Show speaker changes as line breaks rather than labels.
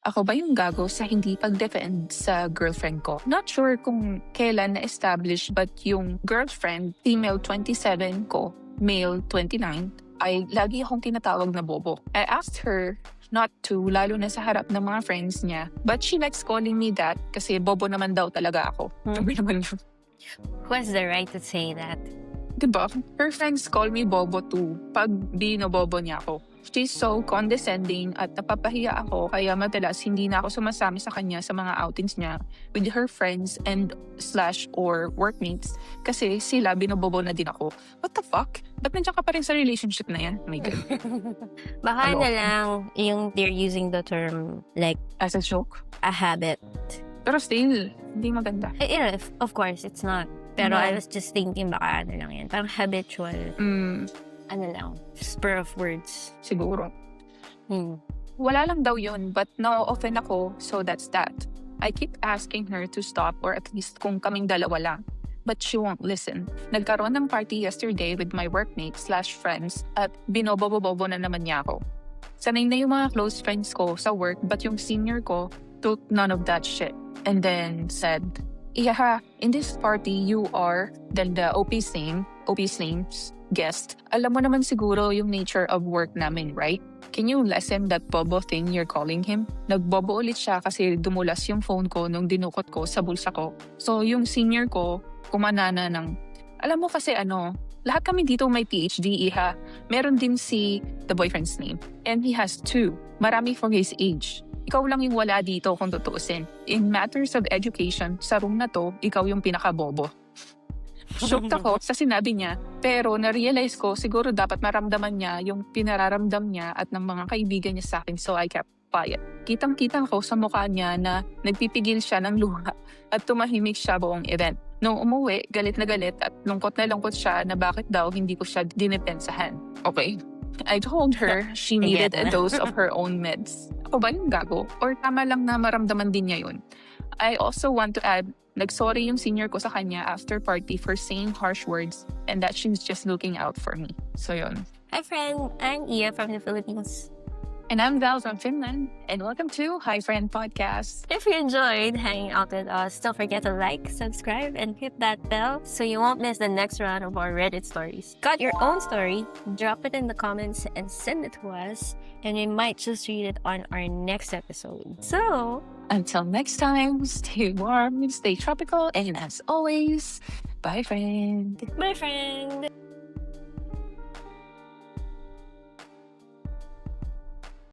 Ako ba yung gago sa hindi pag-defend sa girlfriend ko? Not sure kung kailan na-establish but yung girlfriend, female 27 ko, male 29, ay lagi akong tinatawag na bobo. I asked her not to, lalo na sa harap ng mga friends niya. But she likes calling me that kasi bobo naman daw talaga ako. Sabi naman yun.
Who has the right to say that?
Diba? Her friends call me bobo too pag binobobo niya ako. She's so condescending at napapahiya ako kaya madalas hindi na ako sumasama sa kanya sa mga outings niya with her friends and or workmates kasi sila binobobo na din ako. What the fuck? Ba't nandiyan ka pa rin sa relationship na yan? Oh my God.
Baka
Ano?
na lang yung they're using the term like
As a joke?
a habit.
Pero still, hindi maganda.
Of course, it's not. Pero
No.
I was just thinking baka ano lang yan. Parang habitual. Ano lang. Spur of words.
Siguro.
Hmm.
Wala lang daw yun, but na-offend ako, so that's that. I keep asking her to stop or at least kung kaming dalawa lang. But she won't listen. Nagkaroon ng party yesterday with my workmates/friends at binobobo-bobo na naman niya ako. Sanay na yung mga close friends ko sa work but yung senior ko took none of that shit. And then said, "Iyaha, in this party you are," then the OP's name's guest. Alam mo naman siguro yung nature of work namin, right? Can you lessen that bobo thing you're calling him? Nagbobo ulit siya kasi dumulas yung phone ko nung dinukot ko sa bulsa ko. So yung senior ko, kumanana ng, alam mo kasi lahat kami dito may PhD, iha. Meron din si the boyfriend's name. And he has 2. Marami for his age. Ikaw lang yung wala dito kung tutuusin. In matters of education, sa room na to, ikaw yung pinaka-bobo. Shocked ako sa sinabi niya, pero na-realize ko siguro dapat maramdaman niya yung pinararamdam niya at ng mga kaibigan niya sa akin, so I kept quiet. Kitang-kita ko sa mukha niya na nagpipigil siya ng luha at tumahimik siya buong event. Nung umuwi, galit na galit at lungkot na lungkot siya na bakit daw hindi ko siya dinepensahan. Okay. I told her she needed a dose of her own meds. Ako ba yung gago? Or tama lang na maramdaman din niya yun? I also want to add, nag-sorry yung senior ko sa kanya after party for saying harsh words and that she's just looking out for me. So yun.
Hi friend, I'm Iya from the Philippines.
And I'm Val from Finland. And welcome to Hi Friend Podcast.
If you enjoyed hanging out with us, don't forget to like, subscribe, and hit that bell so you won't miss the next round of our Reddit stories. Got your own story? Drop it in the comments and send it to us, and we might just read it on our next episode. So,
until next time, stay warm, stay tropical, and as always, bye friend.
bye friend!